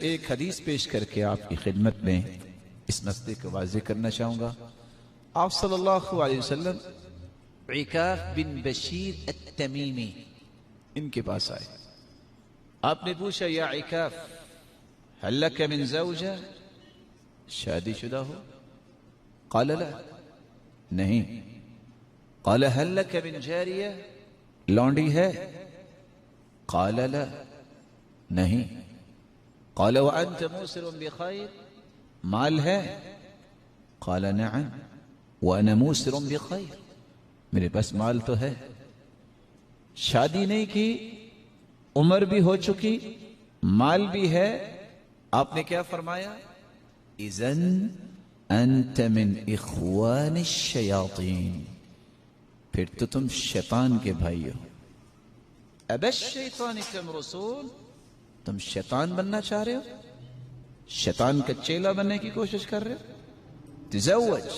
ایک حدیث پیش کر کے آپ کی خدمت میں اس مسئلے کو واضح کرنا چاہوں گا. آپ صلی اللہ علیہ وسلم عکاف بن بشیر التمیمی ان کے پاس آئے. آپ نے پوچھا یا عکاف هل لك من زوجہ، شادی شدہ ہو؟ قال لا، نہیں. قال هل لك من جاریہ، لونڈی ہے؟ قال لا، نہیں. قال وأنت موسر بخير، مال ہے؟ قال نعم وأنا موسر بخير، میرے پاس مال تو ہے. شادی نہیں کی، عمر بھی ہو چکی، مال بھی ہے. آپ نے کیا فرمایا؟ اذن انت من اخوان الشیاطین، پھر تو تم شیطان کے بھائی ہو. اب الشیطان کم رسول، تم شیطان بننا چاہ رہے ہو، شیطان کا چیلا بننے کی کوشش کر رہے ہو. تزوج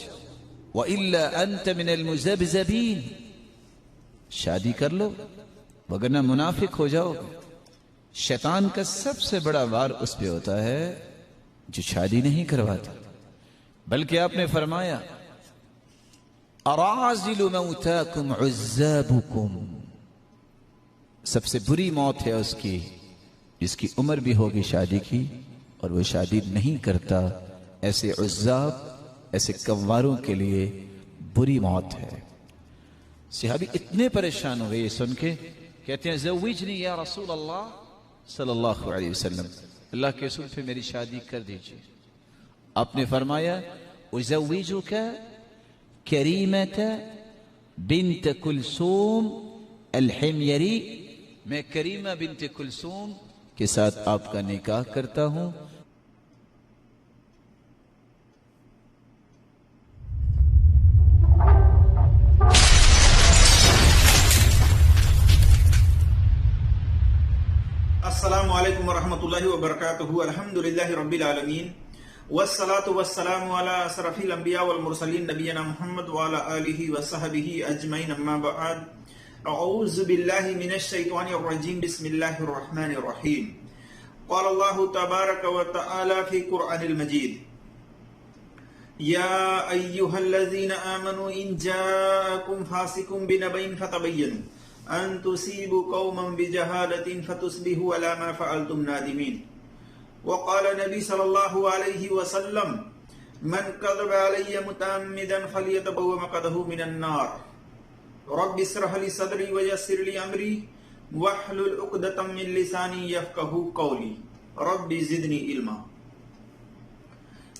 وَإِلَّا أَنْتَ مِنَ الْمُزَبْزَبِينَ، شادی کر لو وگرنہ منافق ہو جاؤ. شیطان کا سب سے بڑا وار اس پہ ہوتا ہے جو شادی نہیں کرواتا. بلکہ آپ نے فرمایا اراذل موتاکم عزابکم، سب سے بری موت ہے اس کی جس کی عمر بھی ہوگی شادی کی اور وہ شادی نہیں کرتا. ایسے عزاب، ایسے کواروں کے لیے بری موت ہے. صحابی اتنے پریشان ہوئے یہ سن کے، کہتے ہیں زوجنی یا رسول اللہ صلی اللہ علیہ وسلم، اللہ کے رسول پہ میری شادی کر دیجئے. آپ نے فرمایا ازوجک کریمۃ بنت کلثوم الحميري، میں کریمہ بنت کلثوم کے ساتھ آپ کا نکاح کرتا ہوں. السلام علیکم ورحمۃ اللہ وبرکاتہ. الحمدللہ رب العالمین والصلاة والسلام علی اشرف الانبیاء والمرسلین نبینا محمد وعلی آلہ وصحبہ اجمعین. اما بعد، اعوذ باللہ من الشیطان الرجیم، بسم اللہ الرحمن الرحیم. قال اللہ تبارک وتعالی فی قرآن المجید یا ایہا الذین آمنوا ان جاءکم فاسق بنبأ فتبینوا ان تصیبوا قوما بجہالۃ فتصبحوا علی ما فعلتم نادمین. وقال نبی صلی اللہ علیہ وسلم من کذب علی متعمدا فلیتبوأ مقعدہ من النار. رب اشرح لی صدری ویسر لی امری واحلل عقدۃ من لسانی یفقہوا قولی رب زدنی علما.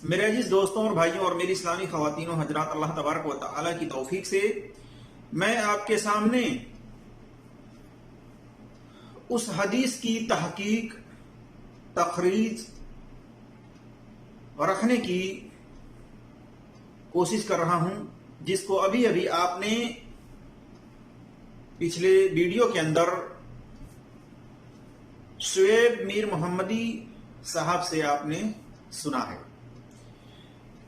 میرے عزیز دوستوں اور بھائیوں اور میری اسلامی خواتین و حضرات، اللہ تبارک و تعالی کی توفیق سے میں آپ کے سامنے اس حدیث کی تحقیق، تخریج رکھنے کی کوشش کر رہا ہوں، جس کو ابھی ابھی آپ نے پچھلے ویڈیو کے اندر شعیب میر محمدی صاحب سے آپ نے سنا ہے.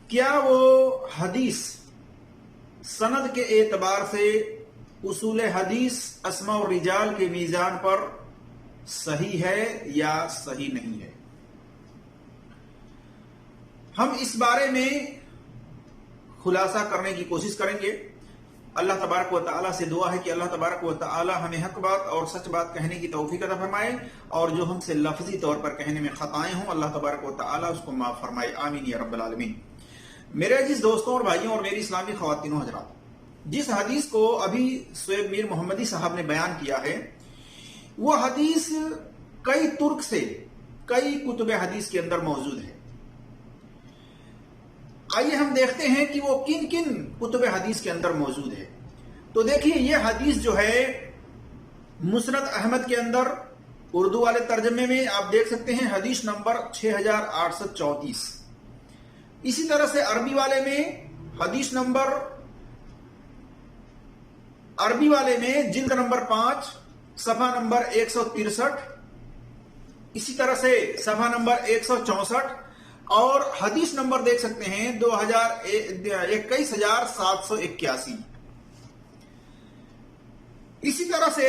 کیا وہ حدیث سند کے اعتبار سے اصول حدیث اسماء و رجال کے میزان پر صحیح ہے یا صحیح نہیں ہے؟ ہم اس بارے میں خلاصہ کرنے کی کوشش کریں گے. اللہ تبارک و تعالیٰ سے دعا ہے کہ اللہ تبارک و تعالیٰ ہمیں حق بات اور سچ بات کہنے کی توفیق عطا فرمائے، اور جو ہم سے لفظی طور پر کہنے میں خطائیں ہوں اللہ تبارک و تعالیٰ اس کو معاف فرمائے. آمین یا رب العالمین. میرے عزیز دوستوں اور بھائیوں اور میری اسلامی خواتین و حضرات، جس حدیث کو ابھی شعیب میر محمدی صاحب نے بیان کیا ہے، وہ حدیث کئی ترک سے کئی کتب حدیث کے اندر موجود ہے. آئیے ہم دیکھتے ہیں کہ وہ کن کن کتب حدیث کے اندر موجود ہے. تو دیکھیے، یہ حدیث جو ہے مسند احمد کے اندر اردو والے ترجمے میں آپ دیکھ سکتے ہیں حدیث نمبر 6834. اسی طرح سے عربی والے میں حدیث نمبر عربی والے میں جلد نمبر 5 صفحہ نمبر 163. اسی طرح سے صفحہ نمبر 164 اور حدیث نمبر دیکھ سکتے ہیں 21781. اسی طرح سے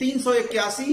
381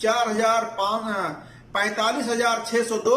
45602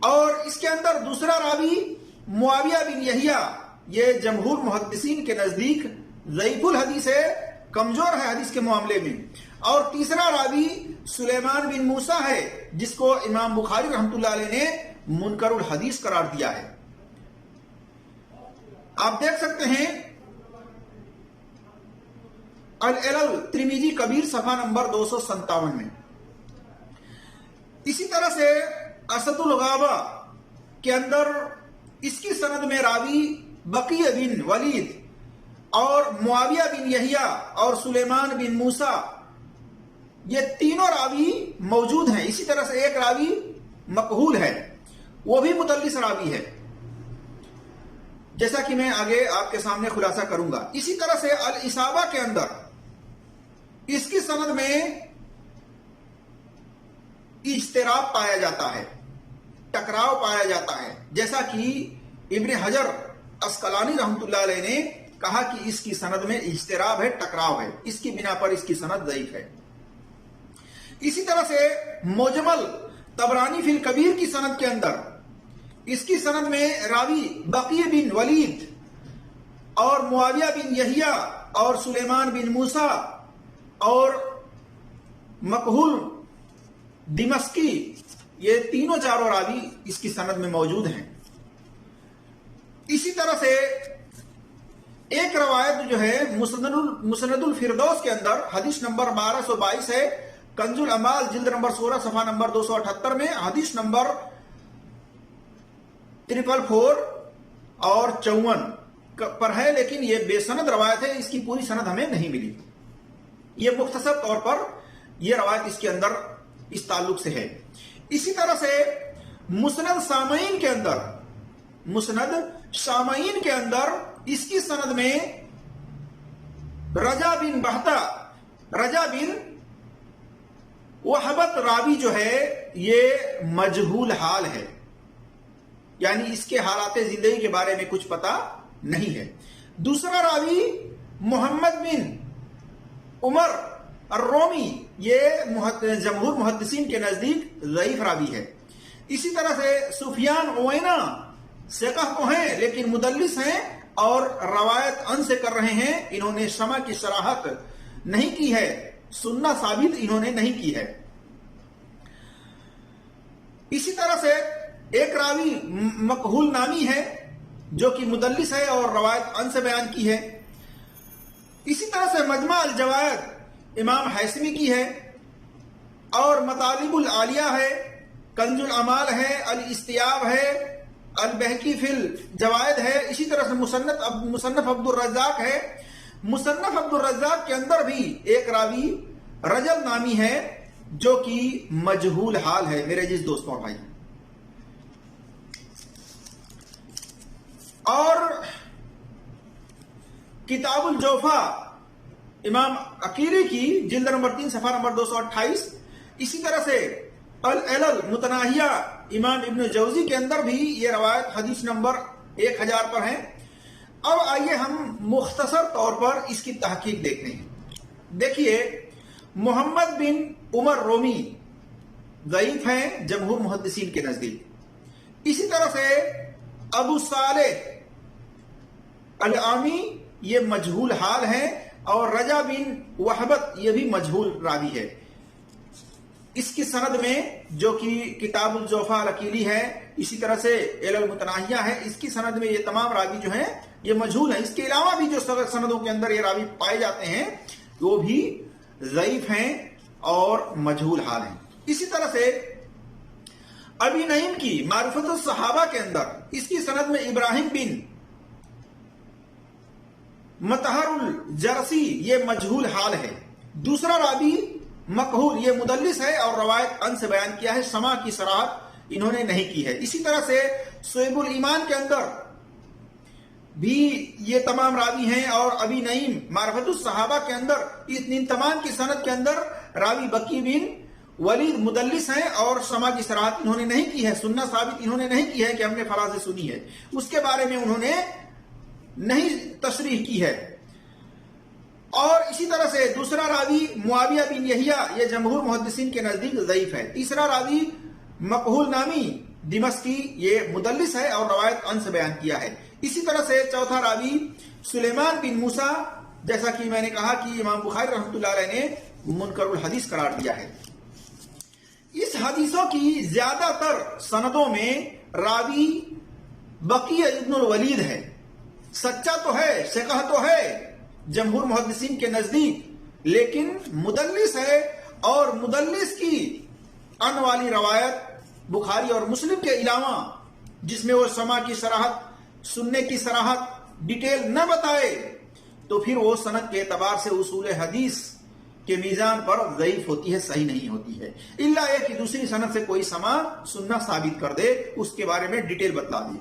اور اس کے اندر دوسرا راوی معاویہ بن یحییٰ، یہ جمہور محدثین کے نزدیک ضعیف الحدیث ہے، کمزور ہے حدیث کے معاملے میں. اور تیسرا راوی سلیمان بن موسیٰ ہے، جس کو امام بخاری رحمۃ اللہ علیہ نے منکر الحدیث قرار دیا ہے. آپ دیکھ سکتے ہیں العلل ترمذی کبیر صفحہ نمبر 257 میں. اسی طرح سے اسد الغابہ کے اندر اس کی سند میں راوی بقی بن ولید اور معاویہ بن یحییٰ اور سلیمان بن موسیٰ، یہ تینوں راوی موجود ہیں. اسی طرح سے ایک راوی مقہول ہے، وہ بھی مدلس راوی ہے، جیسا کہ میں آگے آپ کے سامنے خلاصہ کروں گا. اسی طرح سے الاصابہ کے اندر اس کی سند میں اجتراب پایا جاتا ہے، ٹکراؤ پایا جاتا ہے، جیسا کہ ابن حجر اسقلانی رحمۃ اللہ علیہ نے کہا کہ اس کی سند میں اجتراب ہے، ٹکراؤ ہے، اس کی بنا پر اس کی سند ضعیف ہے. اسی طرح سے مجمل طبرانی فی الکبیر کی سند کے اندر اس کی سند میں راوی بقی بن ولید اور معاویہ بن یحییٰ اور سلیمان بن موسیٰ اور مقہول دمشقی، یہ تینوں چاروں راوی اس کی سند میں موجود ہیں. اسی طرح سے ایک روایت جو ہے مسند الفردوس کے اندر حدیث نمبر 1222 ہے، کنز الامال جلد نمبر 16 صفحہ نمبر 278 میں حدیث نمبر 344 اور 54 پر ہے، لیکن یہ بے سند روایت ہے، اس کی پوری سند ہمیں نہیں ملی. یہ مختصر طور پر یہ روایت اس کے اندر اس تعلق سے ہے. اسی طرح سے مسند سامعین کے اندر اس کی سند میں رجا بن وہبت راوی جو ہے یہ مجہول حال ہے، یعنی اس کے حالات زندگی کے بارے میں کچھ پتا نہیں ہے. دوسرا راوی محمد بن عمر الرومی، یہ جمہور محدثین کے نزدیک ضعیف راوی ہے. اسی طرح سے سفیان عوینہ ثقہ تو ہیں لیکن مدلس ہیں اور روایت ان سے کر رہے ہیں، انہوں نے سمع کی صراحت نہیں کی ہے، سننا ثابت انہوں نے نہیں کی ہے. اسی طرح سے ایک راوی مقہول نامی ہے جو کہ مدلس ہے اور روایت ان سے بیان کی ہے. اسی طرح سے مجمع الجوائد امام حیثمی کی ہے اور مطالب العالیہ ہے، کنز الامال ہے، الاستیاب ہے، البہقی فی الجوائد ہے. اسی طرح سے مصنف عبد الرزاق ہے. مصنف عبد الرزاق کے اندر بھی ایک راوی رجل نامی ہے جو کہ مجہول حال ہے میرے عزیز دوستوں اور بھائی. اور کتاب الجوفا امام عقیلی کی جلد نمبر 3 صفحہ نمبر 228. اسی طرح سے العلل متناہیہ امام ابن جوزی کے اندر بھی یہ روایت حدیث نمبر 1000 پر ہے. اب آئیے ہم مختصر طور پر اس کی تحقیق دیکھتے ہیں. دیکھیے محمد بن عمر رومی ضعیف ہیں جمہور محدثین کے نزدیک. اسی طرح سے ابو صالح العامی یہ مجہول حال ہے اور رجا بن وہبت یہ بھی مجہول راوی ہے. اس کی سند میں جو کہ کتاب الجوفا العقیلی ہے، اسی طرح سے علل متناہیہ ہے، اس کی سند میں یہ تمام راوی جو ہیں یہ مجہول ہیں. اس کے علاوہ بھی جو سندوں کے اندر یہ راوی پائے جاتے ہیں وہ بھی ضعیف ہیں اور مجہول حال ہیں. اسی طرح سے ابی نعیم کی معرفت الصحابہ کے اندر اس کی سند میں ابراہیم بن مطہر الجرسی یہ مجہول حال ہے. دوسرا راوی مقہول یہ مدلس ہے اور روایت ان سے بیان کیا ہے، سماع کی صراحت انہوں نے نہیں کی ہے. اسی طرح سے شعب الایمان کے اندر بھی یہ تمام راوی ہیں اور ابی نعیم معرفت الصحابہ کے اندر ان تمام کی سند کے اندر راوی بقی بن ولید مدلس ہیں اور سماع کی صراحت انہوں نے نہیں کی ہے، سننا ثابت انہوں نے نہیں کی ہے کہ ہم نے فلاں سے سنی ہے، اس کے بارے میں انہوں نے نہیں تصریح کی ہے. اور اسی طرح سے دوسرا راوی معاویہ بن یحییٰ یہ جمہور محدثین کے نزدیک ضعیف ہے. تیسرا راوی مقہول نامی دمشقی یہ مدلس ہے اور روایت ان سے بیان کیا ہے. اسی طرح سے چوتھا راوی سلیمان بن موسیٰ، جیسا کہ میں نے کہا کہ امام بخاری رحمۃ اللہ علیہ نے منکر الحدیث قرار دیا ہے. اس حدیثوں کی زیادہ تر سندوں میں راوی بقی ابن الولید ہے. سچا تو ہے، ثقہ تو ہے جمہور محدثین کے نزدیک، لیکن مدلس ہے، اور مدلس کی ان والی روایت بخاری اور مسلم کے علاوہ جس میں وہ سماع کی صراحت، سننے کی صراحت ڈیٹیل نہ بتائے تو پھر وہ سند کے اعتبار سے اصول حدیث کے میزان پر ضعیف ہوتی ہے، صحیح نہیں ہوتی ہے، الا یہ کہ دوسری سند سے کوئی سماع سننا ثابت کر دے، اس کے بارے میں ڈیٹیل بتلا دے.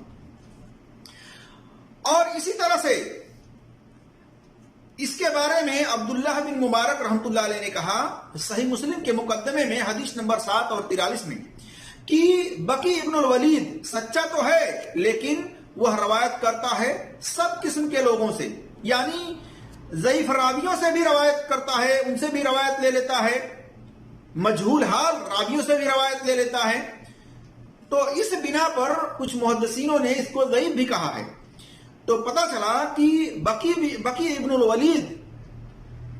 اور اسی طرح سے اس کے بارے میں عبداللہ بن مبارک رحمۃ اللہ علیہ نے کہا صحیح مسلم کے مقدمے میں حدیث نمبر 7 اور 43 میں کہ بقی ابن الولید سچا تو ہے لیکن وہ روایت کرتا ہے سب قسم کے لوگوں سے، یعنی ضعیف راویوں سے بھی روایت کرتا ہے، ان سے بھی روایت لے لیتا ہے، مجہول حال راویوں سے بھی روایت لے لیتا ہے. تو اس بنا پر کچھ محدثینوں نے اس کو ضعیف بھی کہا ہے. تو پتہ چلا کہ بقی ابن الولید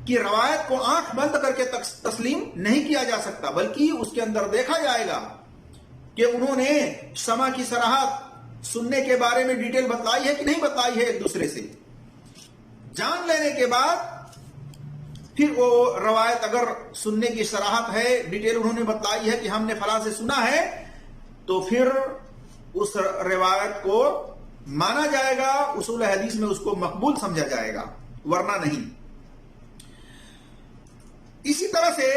کی روایت کو آنکھ بند کر کے تسلیم نہیں کیا جا سکتا، بلکہ اس کے اندر دیکھا جائے گا کہ انہوں نے سماع کی صراحت، سننے کے بارے میں ڈیٹیل بتلائی ہے کہ نہیں بتلائی ہے. ایک دوسرے سے جان لینے کے بعد پھر وہ روایت اگر سننے کی صراحت ہے، ڈیٹیل انہوں نے بتلائی ہے کہ ہم نے فلاں سے سنا ہے، تو پھر اس روایت کو مانا جائے گا، اصول حدیث میں اس کو مقبول سمجھا جائے گا، ورنہ نہیں. اسی طرح سے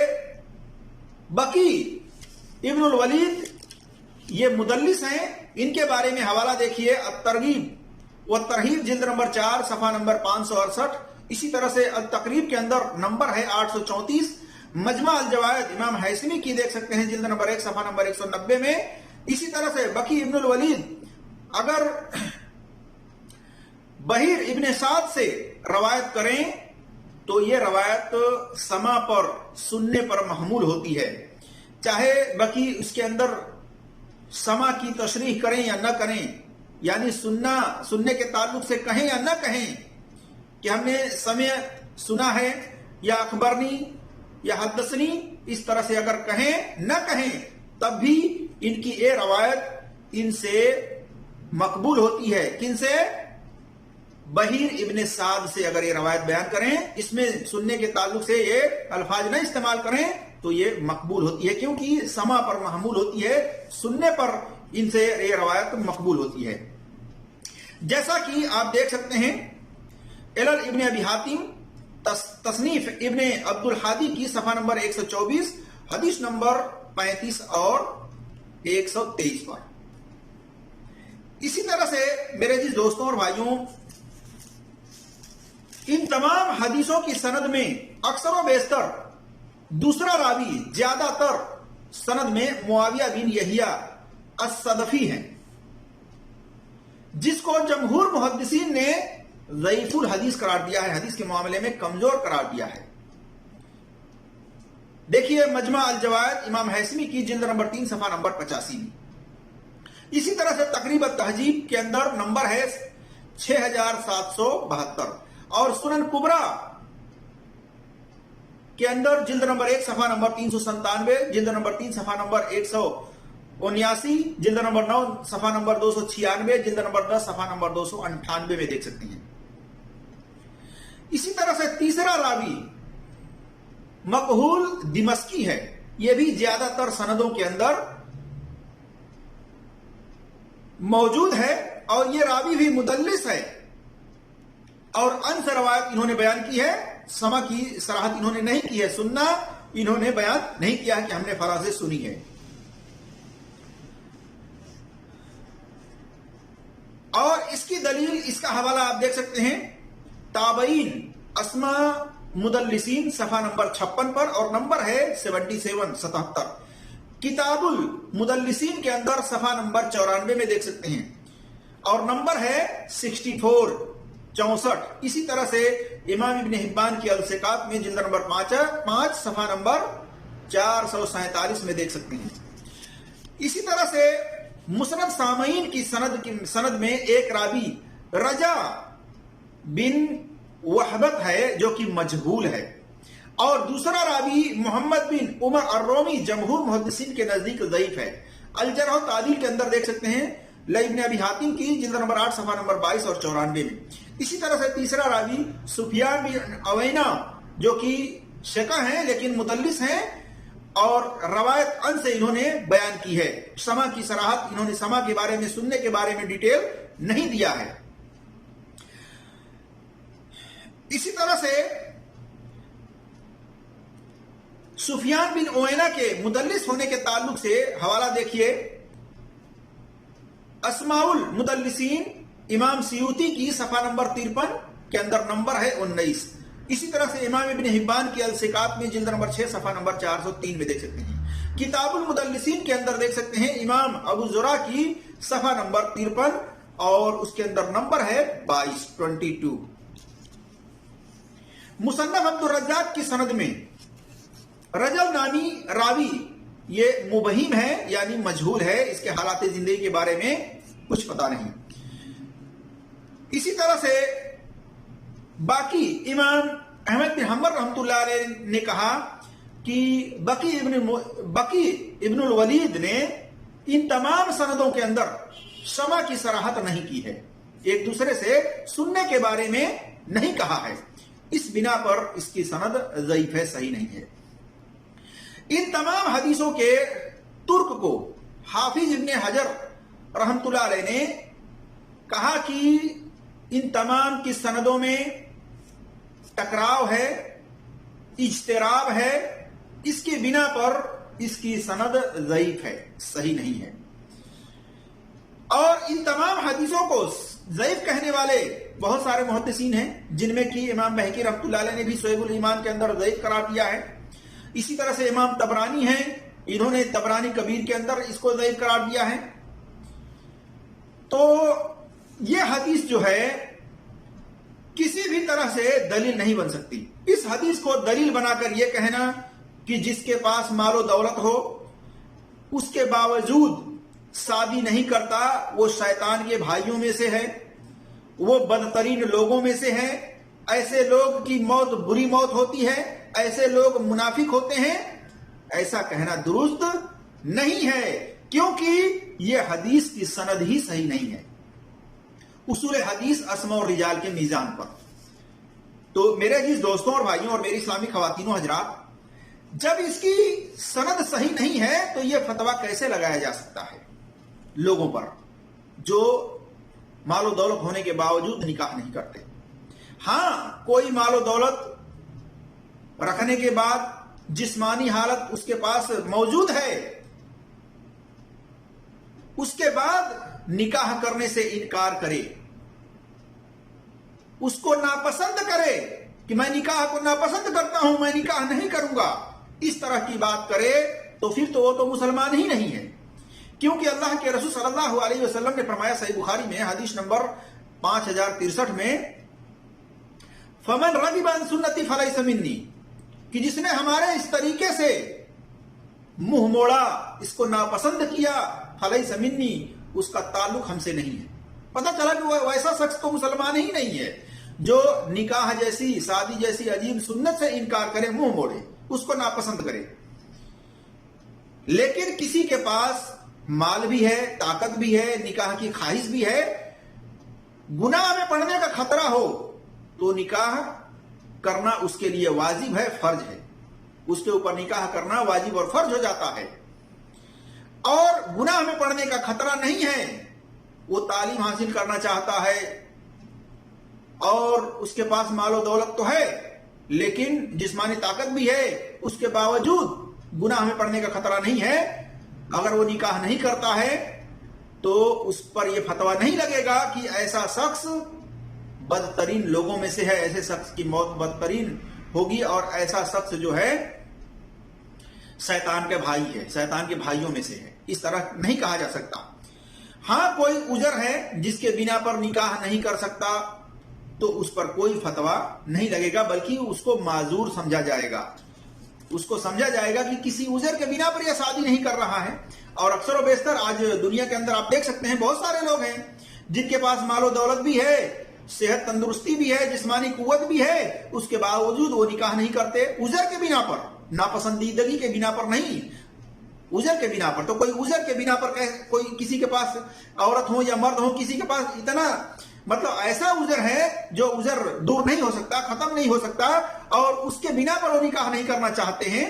بقی ابن الولید یہ مدلس ہیں، ان کے بارے میں حوالہ دیکھیے الترغیب والترہیب جلد نمبر 4 صفحہ نمبر 568. اسی طرح سے التقریب کے اندر نمبر ہے 834. مجمع الجوائد امام حیثمی کی دیکھ سکتے ہیں جلد نمبر 1 صفحہ نمبر 190 میں. اسی طرح سے بقی ابن الولید اگر بحیر ابن سعد سے روایت کریں تو یہ روایت سماع پر، سننے پر محمول ہوتی ہے، چاہے بقی اس کے اندر سماع کی تشریح کریں یا نہ کریں، یعنی سننے کے تعلق سے کہیں یا نہ کہیں کہ ہم نے سنا ہے یا اخبرنی یا حدثنی، اس طرح سے اگر کہیں نہ کہیں تب بھی ان کی یہ روایت ان سے مقبول ہوتی ہے. کن سے؟ بحیر ابن سعد سے اگر یہ روایت بیان کریں، اس میں سننے کے تعلق سے یہ الفاظ نہ استعمال کریں تو یہ مقبول ہوتی ہے، کیونکہ سماع پر محمول ہوتی ہے، سننے پر ان سے یہ روایت مقبول ہوتی ہے. جیسا کہ آپ دیکھ سکتے ہیں علل ابن ابی حاتم تصنیف ابن عبد الحادی کی صفحہ نمبر 124 حدیث نمبر 35 اور 123 پر. اسی طرح سے میرے عزیز دوستوں اور بھائیوں، ان تمام حدیثوں کی سند میں اکثر و بیشتر دوسرا راوی زیادہ تر سند میں معاویہ بن یحییٰ الصدفی ہیں، جس کو جمہور محدثین نے ضعیف الحدیث قرار دیا ہے، حدیث کے معاملے میں کمزور قرار دیا ہے. دیکھیے مجمع الجوائد امام حیثمی کی جلد نمبر 3 صفحہ نمبر 85 میں. اسی طرح سے تقریب التہذیب کے اندر نمبر ہے 6772 اور سنن کبرا کے اندر جلد نمبر 1 صفحہ نمبر 397، جلد نمبر 3 صفحہ نمبر 179، جلد نمبر 9 صفحہ نمبر 296، جلد نمبر 10 صفحہ نمبر 298 میں دیکھ سکتے ہیں. اسی طرح سے تیسرا راوی مقہول دمشقی ہے، یہ بھی زیادہ تر سندوں کے اندر موجود ہے، اور یہ راوی بھی مدلس ہے، اور ان سے روایت انہوں نے بیان کی ہے، سماع کی صراحت انہوں نے نہیں کی ہے، سننا انہوں نے بیان نہیں کیا ہے کہ ہم نے فلاں سے سنی ہے. اور اس کی دلیل، اس کا حوالہ آپ دیکھ سکتے ہیں تابعین اسماء مدلسین صفحہ نمبر 56 پر، اور نمبر ہے 77 کتاب المدلسین کے اندر صفحہ نمبر 94 میں دیکھ سکتے ہیں، اور نمبر ہے 64 اسی طرح سے امام ابن حبان کی الثقات میں جلد نمبر 5 صفحہ نمبر 447 میں دیکھ سکتے ہیں. اسی طرح سے مسند سامعین کی سند میں ایک راوی رجا بن وحبت ہے جو کہ مجہول ہے، اور دوسرا راوی محمد بن عمر الرومی جمہور محدثین کے نزدیک ضعیف ہے۔ الجرح و تعدیل کے اندر دیکھ سکتے ہیں ابن ابی حاتم کی جلد نمبر 8 صفحہ نمبر 22 اور 94 میں۔ اسی طرح سے تیسرا راوی سفیان بن عوینہ جو کہ ثقہ ہیں لیکن مدلس ہیں، اور روایت ان سے انہوں نے بیان کی ہے، سما کی صراحت انہوں نے سما کے بارے میں، سننے کے بارے میں ڈیٹیل نہیں دیا ہے۔ اسی طرح سے سفیان بن عوینہ کے مدلس ہونے کے تعلق سے حوالہ دیکھیے، اسماء المدلسین امام سیوطی کی صفحہ نمبر 53 کے اندر نمبر ہے 19۔ اسی طرح سے امام ابن حبان کی الثقات میں جلد نمبر 6 صفحہ نمبر 403 میں دیکھ سکتے ہیں۔ کتاب المدلسین کے اندر دیکھ سکتے ہیں امام ابو زرع کی صفحہ نمبر 53 اور اس کے اندر نمبر ہے 22۔ مصنف عبد الرزاق کی سند میں رجل نامی راوی یہ مبہم ہے، یعنی مجہول ہے، اس کے حالات زندگی کے بارے میں کچھ پتہ نہیں۔ اسی طرح سے باقی امام احمد بن حنبل رحمۃ اللہ علیہ نے کہا کہ بقی ابن الولید نے ان تمام سندوں کے اندر سما کی صراحت نہیں کی ہے، ایک دوسرے سے سننے کے بارے میں نہیں کہا ہے، اس بنا پر اس کی سند ضعیف ہے، صحیح نہیں ہے۔ ان تمام حدیثوں کے ترک کو حافظ ابن حجر رحمۃ اللہ علیہ نے کہا کہ ان تمام کی سندوں میں ٹکراؤ ہے، اجتراب ہے، اس کے بنا پر اس کی سند ضعیف ہے، صحیح نہیں ہے۔ اور ان تمام حدیثوں کو ضعیف کہنے والے بہت سارے محدثین ہیں، جن میں کہ امام بہقی رحمۃ اللہ علیہ نے بھی شعیب الایمان کے اندر ضعیف قرار دیا ہے۔ اسی طرح سے امام طبرانی ہیں، انہوں نے طبرانی کبیر کے اندر اس کو ضعیف قرار دیا ہے۔ تو یہ حدیث جو ہے کسی بھی طرح سے دلیل نہیں بن سکتی۔ اس حدیث کو دلیل بنا کر یہ کہنا کہ جس کے پاس مال و دولت ہو اس کے باوجود شادی نہیں کرتا، وہ شیطان کے بھائیوں میں سے ہے، وہ بدترین لوگوں میں سے ہے، ایسے لوگ کی موت بری موت ہوتی ہے، ایسے لوگ منافق ہوتے ہیں، ایسا کہنا درست نہیں ہے، کیونکہ یہ حدیث کی سند ہی صحیح نہیں ہے اصول حدیث اسماء اور رجال کے میزان پر۔ تو میرے عزیز دوستوں اور بھائیوں اور میری اسلامی خواتین و حضرات، جب اس کی سند صحیح نہیں ہے تو یہ فتویٰ کیسے لگایا جا سکتا ہے لوگوں پر جو مال و دولت ہونے کے باوجود نکاح نہیں کرتے؟ ہاں، کوئی مال و دولت رکھنے کے بعد جسمانی حالت اس کے پاس موجود ہے، اس کے بعد نکاح کرنے سے انکار کرے، اس کو ناپسند کرے کہ میں نکاح کو ناپسند کرتا ہوں، میں نکاح نہیں کروں گا، اس طرح کی بات کرے تو پھر تو وہ تو مسلمان ہی نہیں ہے، کیونکہ اللہ کے رسول صلی اللہ علیہ وسلم نے فرمایا صحیح بخاری میں حدیث نمبر 5063 میں، فمن رغب عن سنتی فلیس منی، کہ جس نے ہمارے اس طریقے سے منہ موڑا، اس کو ناپسند کیا، فلیس منی، اس کا تعلق ہم سے نہیں ہے۔ پتہ چلا کہ وہ ویسا شخص تو مسلمان ہی نہیں ہے جو نکاح جیسی، شادی جیسی عجیب سنت سے انکار کرے، منہ موڑے، اس کو ناپسند کرے۔ لیکن کسی کے پاس مال بھی ہے، طاقت بھی ہے، نکاح کی خواہش بھی ہے، گناہ میں پڑنے کا خطرہ ہو تو نکاح کرنا اس کے لیے واجب ہے، فرض ہے، اس کے اوپر نکاح کرنا واجب اور فرض ہو جاتا ہے۔ اور گناہ میں پڑنے کا خطرہ نہیں ہے، وہ تعلیم حاصل کرنا چاہتا ہے اور اس کے پاس مال و دولت تو ہے لیکن جسمانی طاقت بھی ہے، اس کے باوجود گناہ میں پڑنے کا خطرہ نہیں ہے، اگر وہ نکاح نہیں کرتا ہے تو اس پر یہ فتویٰ نہیں لگے گا کہ ایسا شخص بدترین لوگوں میں سے ہے، ایسے شخص کی موت بدترین ہوگی اور ایسا شخص جو ہے شیطان کے بھائی ہے، شیطان کے بھائیوں میں سے ہے، اس طرح نہیں کہا جا سکتا۔ ہاں، کوئی عذر ہے جس کے بنا پر نکاح نہیں کر سکتا تو اس پر کوئی فتویٰ نہیں لگے گا، بلکہ اس کو معذور سمجھا جائے گا، اس کو سمجھا جائے گا کہ کسی عذر کے بنا پر یہ شادی نہیں کر رہا ہے۔ اور اکثر و بیشتر آج دنیا کے اندر آپ دیکھ سکتے ہیں بہت سارے لوگ ہیں جن کے پاس مال و دولت بھی ہے، صحت تندرستی بھی ہے، جسمانی قوت بھی ہے، اس کے باوجود وہ نکاح نہیں کرتے، عذر کے بنا پر، ناپسندیدگی کے بنا پر نہیں، عذر کے بنا پر۔ تو کوئی عذر کے بنا پر کوئی کسی کے پاس عورت ہو یا مرد ہو، کسی کے پاس اتنا مطلب ایسا عذر ہے جو عذر دور نہیں ہو سکتا، ختم نہیں ہو سکتا، اور اس کے بنا پر وہ نکاح نہیں کرنا چاہتے ہیں،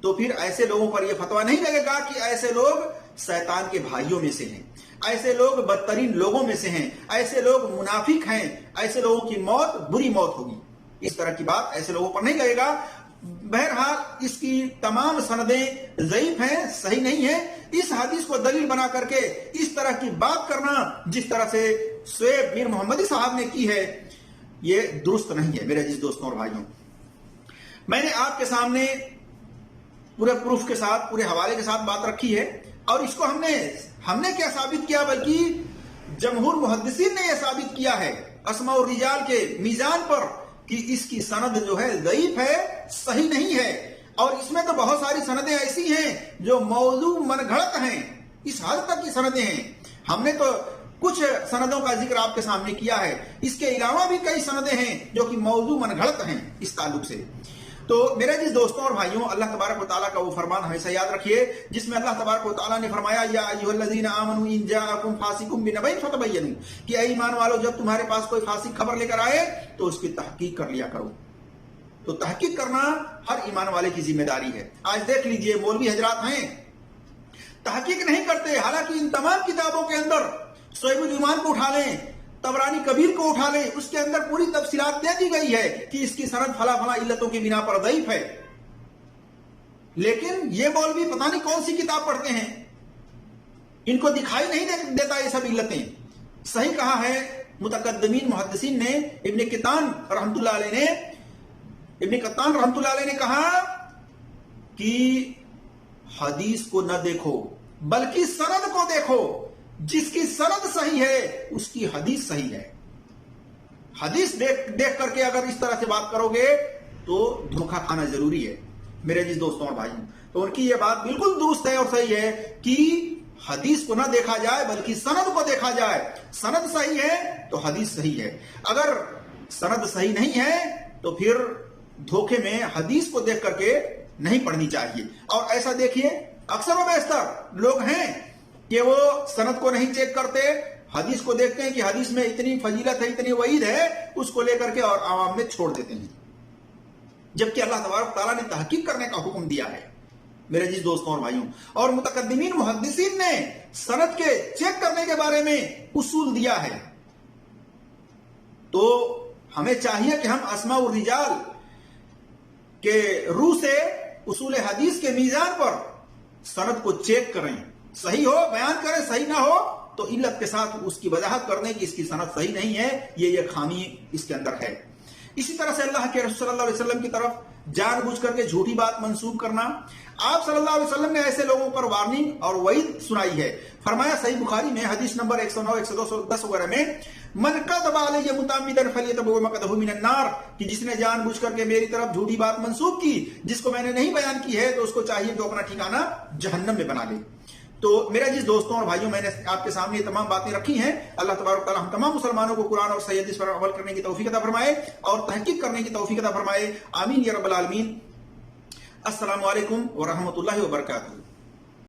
تو پھر ایسے لوگوں پر یہ فتویٰ نہیں لگے گا کہ ایسے لوگ شیطان کے بھائیوں میں سے ہیں، ایسے لوگ بدترین لوگوں میں سے ہیں، ایسے لوگ منافق ہیں، ایسے لوگوں کی موت بری موت ہوگی۔ اس طرح کی بات ایسے لوگوں پر نہیں لگے گا۔ بہرحال اس کی تمام سندیں ضعیف ہیں، صحیح نہیں ہیں۔ اس حدیث کو دلیل بنا کر کے اس طرح کی بات کرنا جس طرح سے شعیب میر محمدی صاحب نے کی ہے، یہ درست نہیں ہے میرے عزیز دوستوں اور بھائیوں۔ میں نے آپ کے سامنے پورے پروف کے ساتھ، پورے حوالے کے ساتھ بات رکھی ہے، اور اس کو ہم نے کیا ثابت کیا، بلکہ جمہور محدثین نے یہ ثابت کیا ہے اسماء الرجال کے میزان پر کہ اس کی سند جو ہے ضعیف ہے، صحیح نہیں ہے، اور اس میں تو بہت ساری سندیں ایسی ہیں جو موضوع من گھڑت ہیں، اس حد تک کی سندیں ہیں۔ ہم نے تو کچھ سندوں کا ذکر آپ کے سامنے کیا ہے، اس کے علاوہ بھی کئی سندیں ہیں جو کہ موضوع من گھڑت ہیں اس تعلق سے۔ تو میرے جس دوستوں اور بھائیوں، اللہ تبارک و تعالیٰ کا وہ فرمان ہمیشہ یاد رکھیے جس میں اللہ تبارک و تعالیٰ نے فرمایا یا ایھا الذین آمنوا ان جاءکم فاسق بنبأ فتبینوا، کہ اے ایمان والو جب تمہارے پاس کوئی فاسق خبر لے کر آئے تو اس کی تحقیق کر لیا کرو۔ تو تحقیق کرنا ہر ایمان والے کی ذمہ داری ہے۔ آج دیکھ لیجئے مولوی حضرات ہیں تحقیق نہیں کرتے، حالانکہ ان تمام کتابوں کے اندر شعیب الایمان کو اٹھا لیں، طبرانی کبیر کو اٹھا لیں، اس کے اندر پوری تفصیلات دے دی گئی ہے کہ اس کی سند فلاں فلاں علتوں کی بنا پر ضعیف ہے، لیکن یہ مولوی پتہ نہیں کون سی کتاب پڑھتے ہیں، ان کو دکھائی نہیں دیتا یہ سب علتیں۔ صحیح کہا ہے متقدمین محدثین نے، ابن قطان رحمۃ اللہ علیہ نے کہا کہ حدیث کو نہ دیکھو بلکہ سند کو دیکھو، جس کی سند صحیح ہے اس کی حدیث صحیح ہے۔ حدیث دیکھ کر کے اگر اس طرح سے بات کرو گے تو دھوکہ کھانا ضروری ہے میرے جس دوستوں اور بھائیوں۔ تو ان کی یہ بات بالکل درست ہے اور صحیح ہے کہ حدیث کو نہ دیکھا جائے بلکہ سند کو دیکھا جائے۔ سند صحیح ہے تو حدیث صحیح ہے، اگر سند صحیح نہیں ہے تو پھر دھوکے میں حدیث کو دیکھ کر کے نہیں پڑھنی چاہیے۔ اور ایسا دیکھیے اکثر و بیشتر لوگ ہیں کہ وہ سند کو نہیں چیک کرتے، حدیث کو دیکھتے ہیں کہ حدیث میں اتنی فضیلت ہے، اتنی وعید ہے، اس کو لے کر کے اور عوام میں چھوڑ دیتے ہیں، جبکہ اللہ تبارک تعالیٰ نے تحقیق کرنے کا حکم دیا ہے میرے جس دوستوں اور بھائیوں۔ اور متقدمین محدثین نے سند کے چیک کرنے کے بارے میں اصول دیا ہے۔ تو ہمیں چاہیے کہ ہم اسماء الرجال کے روح سے اصول حدیث کے میزان پر سند کو چیک کریں، صحیح ہو بیان کریں، صحیح نہ ہو تو علت کے ساتھ اس کی وضاحت کرنے کی اس کی سند صحیح نہیں ہے، یہ خامی اس کے اندر ہے۔ اسی طرح سے اللہ کے رسول صلی اللہ علیہ وسلم کی طرف جان بوجھ کر کے جھوٹی بات منسوب کرنا، آپ صلی اللہ علیہ وسلم نے ایسے لوگوں پر وارننگ اور وعید سنائی ہے۔ فرمایا صحیح بخاری میں حدیث نمبر 109 110 وغیرہ میں، من کذب علی متعمدا فلیتبوأ مقعدہ من النار، کہ جس نے جان بوجھ کر کے میری طرف جھوٹی بات منسوب کی جس کو میں نے نہیں بیان کی ہے تو اس کو چاہیے تو اپنا ٹھکانہ جہنم میں بنا لے۔ تو میرے جس دوستوں اور بھائیوں، میں نے آپ کے سامنے یہ تمام باتیں رکھی ہیں۔ اللہ تبارک تعالیٰ ہم تمام مسلمانوں کو قرآن اور صحیح حدیث پر عمل کرنے کی توفیق عطا فرمائے اور تحقیق کرنے کی توفیق عطا فرمائے، آمین یا رب العالمین۔ السلام علیکم ورحمۃ اللہ وبرکاتہ۔